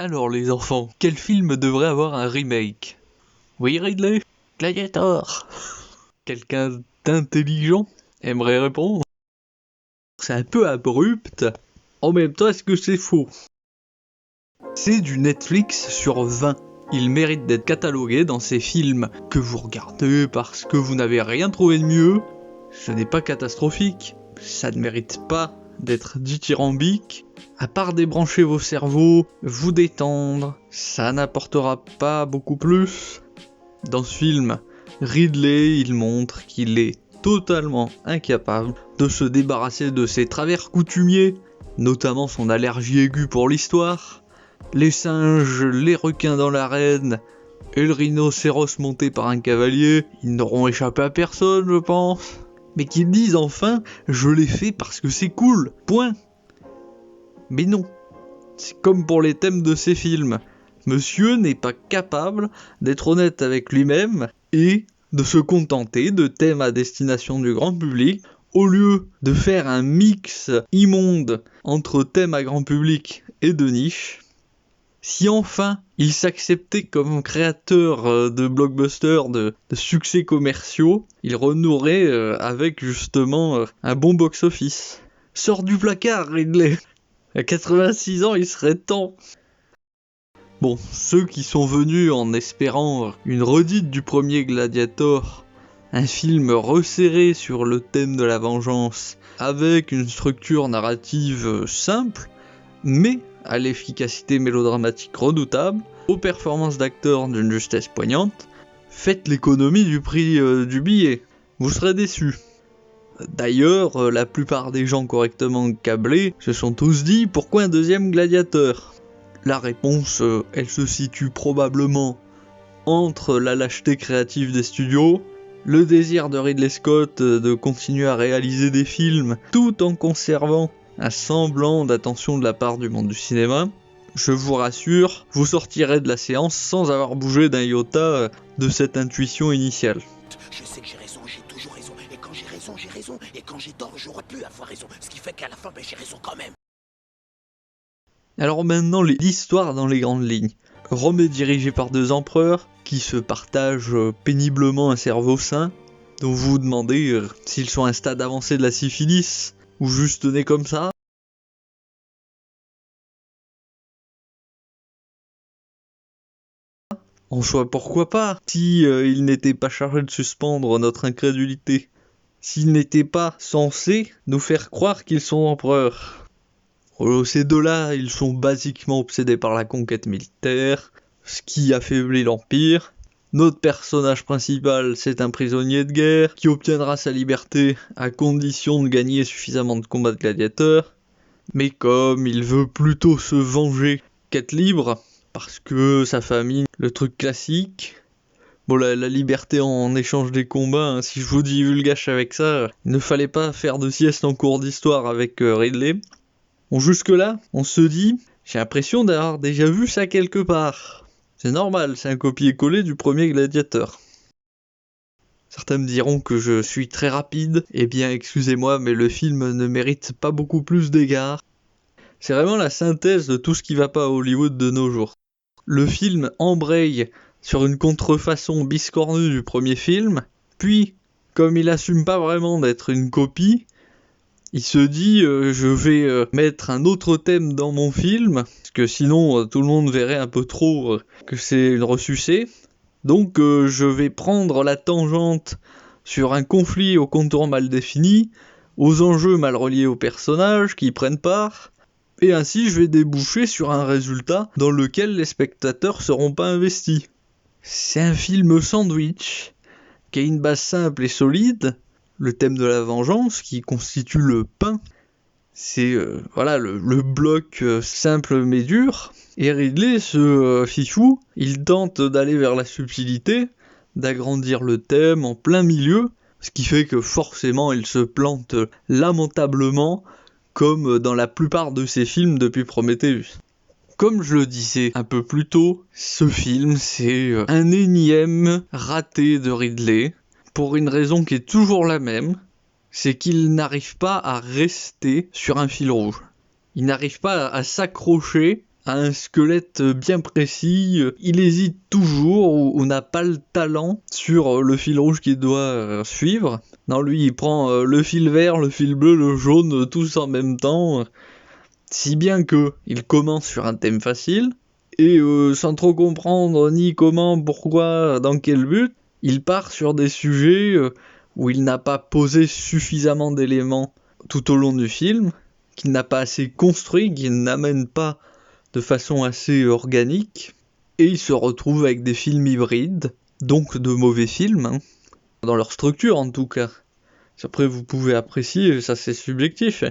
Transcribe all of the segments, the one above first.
Alors les enfants, quel film devrait avoir un remake? Oui Ridley? Gladiator. Quelqu'un d'intelligent aimerait répondre? C'est un peu abrupt. En même temps, est-ce que c'est faux? C'est du Netflix sur 20. Il mérite d'être catalogué dans ces films que vous regardez parce que vous n'avez rien trouvé de mieux. Ce n'est pas catastrophique. Ça ne mérite pas d'être dithyrambique. À part débrancher vos cerveaux, vous détendre, ça n'apportera pas beaucoup plus. Dans ce film, Ridley, il montre qu'il est totalement incapable de se débarrasser de ses travers coutumiers, notamment son allergie aiguë pour l'histoire, les singes, les requins dans l'arène, et le rhinocéros monté par un cavalier, ils n'auront échappé à personne, je pense. Mais qu'ils disent enfin, je l'ai fait parce que c'est cool, point. Mais non, c'est comme pour les thèmes de ces films. Monsieur n'est pas capable d'être honnête avec lui-même et de se contenter de thèmes à destination du grand public, au lieu de faire un mix immonde entre thèmes à grand public et de niche. Si enfin il s'acceptait comme créateur de blockbusters, de succès commerciaux, il renouerait avec justement un bon box-office. Sors du placard, Ridley! À 86 ans, il serait temps. Bon, ceux qui sont venus en espérant une redite du premier Gladiator, un film resserré sur le thème de la vengeance, avec une structure narrative simple, mais à l'efficacité mélodramatique redoutable, aux performances d'acteurs d'une justesse poignante, faites l'économie du prix du billet, vous serez déçus. D'ailleurs, la plupart des gens correctement câblés se sont tous dit pourquoi un deuxième Gladiator? La réponse, elle se situe probablement entre la lâcheté créative des studios, le désir de Ridley Scott de continuer à réaliser des films tout en conservant un semblant d'attention de la part du monde du cinéma. Je vous rassure, vous sortirez de la séance sans avoir bougé d'un iota de cette intuition initiale. Je sais que j'ai raison, j'ai toujours raison. Et quand j'ai raison, j'ai raison. Et quand j'ai tort, j'aurais pu avoir raison. Ce qui fait qu'à la fin, j'ai raison quand même. Alors maintenant, l'histoire dans les grandes lignes. Rome est dirigée par deux empereurs qui se partagent péniblement un cerveau sain, dont vous vous demandez s'ils sont à un stade avancé de la syphilis ou juste nés comme ça. En soi, pourquoi pas, si ils n'étaient pas chargés de suspendre notre incrédulité, s'ils n'étaient pas censés nous faire croire qu'ils sont empereurs. Ces deux-là, ils sont basiquement obsédés par la conquête militaire, ce qui affaiblit l'Empire. Notre personnage principal, c'est un prisonnier de guerre qui obtiendra sa liberté à condition de gagner suffisamment de combats de gladiateurs. Mais comme il veut plutôt se venger qu'être libre, parce que sa famille, le truc classique. Bon, la liberté en échange des combats, hein, si je vous dis vulgache avec ça, il ne fallait pas faire de sieste en cours d'histoire avec Ridley. Bon, jusque-là, on se dit, j'ai l'impression d'avoir déjà vu ça quelque part. C'est normal, c'est un copier-coller du premier Gladiator. Certains me diront que je suis très rapide, eh bien excusez-moi, mais le film ne mérite pas beaucoup plus d'égards. C'est vraiment la synthèse de tout ce qui va pas à Hollywood de nos jours. Le film embraye sur une contrefaçon biscornue du premier film, puis, comme il assume pas vraiment d'être une copie, il se dit je vais mettre un autre thème dans mon film, parce que sinon tout le monde verrait un peu trop que c'est une ressucée. Donc je vais prendre la tangente sur un conflit aux contours mal définis, aux enjeux mal reliés aux personnages qui y prennent part, et ainsi je vais déboucher sur un résultat dans lequel les spectateurs seront pas investis. C'est un film sandwich, qui a une base simple et solide, le thème de la vengeance qui constitue le pain. C'est voilà le bloc simple mais dur. Et Ridley, ce fifou, il tente d'aller vers la subtilité, d'agrandir le thème en plein milieu, ce qui fait que forcément il se plante lamentablement, comme dans la plupart de ses films depuis Prometheus. Comme je le disais un peu plus tôt, ce film c'est un énième raté de Ridley, pour une raison qui est toujours la même, c'est qu'il n'arrive pas à rester sur un fil rouge. Il n'arrive pas à s'accrocher a un squelette bien précis, il hésite toujours ou n'a pas le talent sur le fil rouge qu'il doit suivre. Non, lui il prend le fil vert, le fil bleu, le jaune, tous en même temps, si bien que il commence sur un thème facile, et sans trop comprendre ni comment, pourquoi, dans quel but, il part sur des sujets où il n'a pas posé suffisamment d'éléments tout au long du film, qu'il n'a pas assez construit, qu'il n'amène pas de façon assez organique, et il se retrouve avec des films hybrides, donc de mauvais films, hein, dans leur structure en tout cas. Après vous pouvez apprécier, ça c'est subjectif,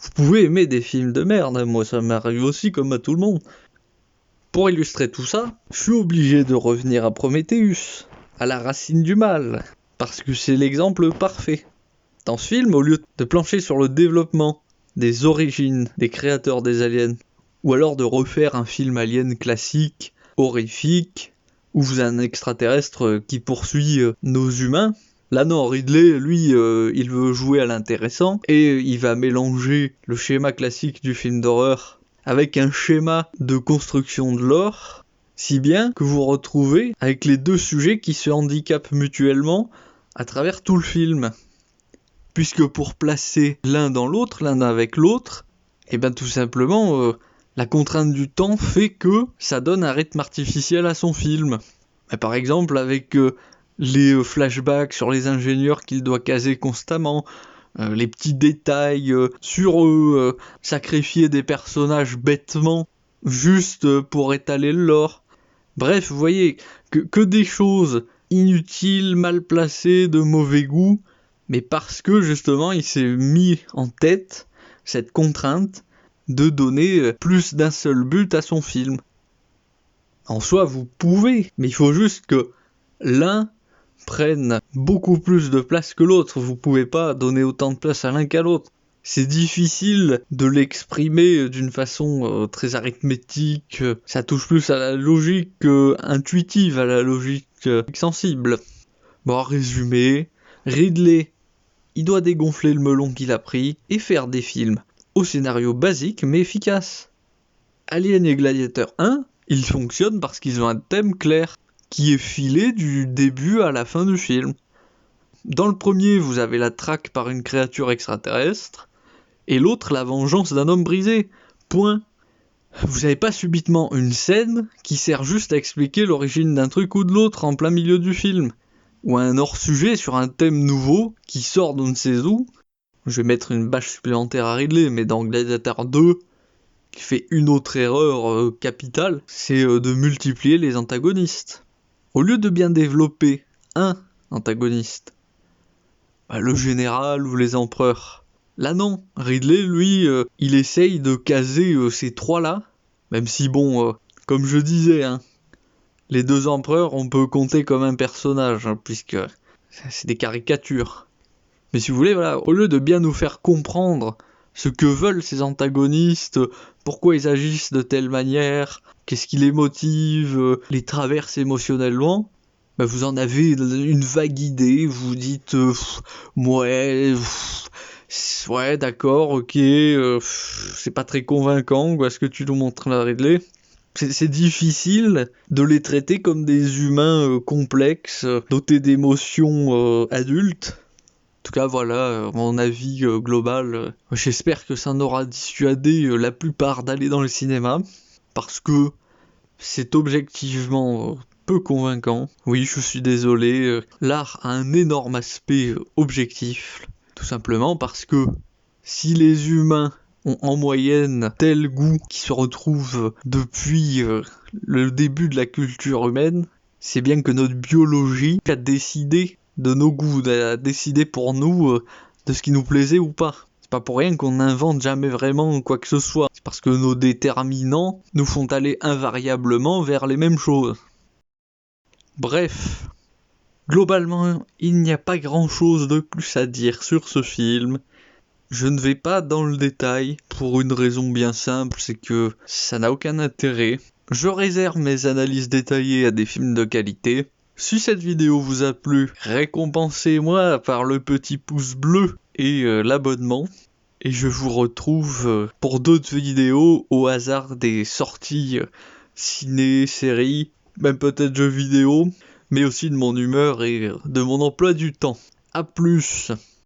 vous pouvez aimer des films de merde, moi ça m'arrive aussi comme à tout le monde. Pour illustrer tout ça, je suis obligé de revenir à Prometheus, à la racine du mal, parce que c'est l'exemple parfait. Dans ce film, au lieu de plancher sur le développement des origines des créateurs des aliens, ou alors de refaire un film alien classique, horrifique, où vous avez un extraterrestre qui poursuit nos humains, là non, Ridley, lui, il veut jouer à l'intéressant, et il va mélanger le schéma classique du film d'horreur avec un schéma de construction de lore, si bien que vous retrouvez avec les deux sujets qui se handicapent mutuellement à travers tout le film. Puisque pour placer l'un dans l'autre, l'un avec l'autre, et bien tout simplement, la contrainte du temps fait que ça donne un rythme artificiel à son film. Et par exemple, avec les flashbacks sur les ingénieurs qu'il doit caser constamment, les petits détails sur eux, sacrifier des personnages bêtement, juste pour étaler le lore. Bref, vous voyez, que des choses inutiles, mal placées, de mauvais goût, mais parce que justement il s'est mis en tête cette contrainte de donner plus d'un seul but à son film. En soi, vous pouvez, mais il faut juste que l'un prenne beaucoup plus de place que l'autre. Vous pouvez pas donner autant de place à l'un qu'à l'autre. C'est difficile de l'exprimer d'une façon très arithmétique. Ça touche plus à la logique intuitive, à la logique sensible. Bon, en résumé, Ridley, il doit dégonfler le melon qu'il a pris et faire des films au scénario basique mais efficace. Alien et Gladiator 1, ils fonctionnent parce qu'ils ont un thème clair qui est filé du début à la fin du film. Dans le premier, vous avez la traque par une créature extraterrestre, et l'autre, la vengeance d'un homme brisé. Point. Vous n'avez pas subitement une scène qui sert juste à expliquer l'origine d'un truc ou de l'autre en plein milieu du film, ou un hors-sujet sur un thème nouveau qui sort d'on ne sait où. Je vais mettre une bâche supplémentaire à Ridley, mais dans Gladiator 2, il fait une autre erreur capitale, c'est de multiplier les antagonistes. Au lieu de bien développer un antagoniste, le général ou les empereurs, là non, Ridley, lui, il essaye de caser ces trois-là, même si bon, comme je disais, hein, les deux empereurs, on peut compter comme un personnage, hein, puisque c'est des caricatures. Mais si vous voulez, voilà, au lieu de bien nous faire comprendre ce que veulent ces antagonistes, pourquoi ils agissent de telle manière, qu'est-ce qui les motive, les traverses émotionnellement, vous en avez une vague idée, vous dites ouais, d'accord, ok, c'est pas très convaincant, ce que tu nous montres là, Ridley. C'est difficile de les traiter comme des humains complexes, dotés d'émotions adultes. En tout cas, voilà, mon avis global. J'espère que ça en aura dissuadé la plupart d'aller dans le cinéma, parce que c'est objectivement peu convaincant. Oui, je suis désolé, l'art a un énorme aspect objectif, tout simplement parce que si les humains ont en moyenne tel goût qui se retrouve depuis le début de la culture humaine, c'est bien que notre biologie a décidé de nos goûts, a décidé pour nous de ce qui nous plaisait ou pas. C'est pas pour rien qu'on n'invente jamais vraiment quoi que ce soit. C'est parce que nos déterminants nous font aller invariablement vers les mêmes choses. Bref, globalement, il n'y a pas grand chose de plus à dire sur ce film. Je ne vais pas dans le détail pour une raison bien simple, c'est que ça n'a aucun intérêt. Je réserve mes analyses détaillées à des films de qualité. Si cette vidéo vous a plu, récompensez-moi par le petit pouce bleu et l'abonnement. Et je vous retrouve pour d'autres vidéos au hasard des sorties ciné, séries, même peut-être jeux vidéo, mais aussi de mon humeur et de mon emploi du temps. A plus!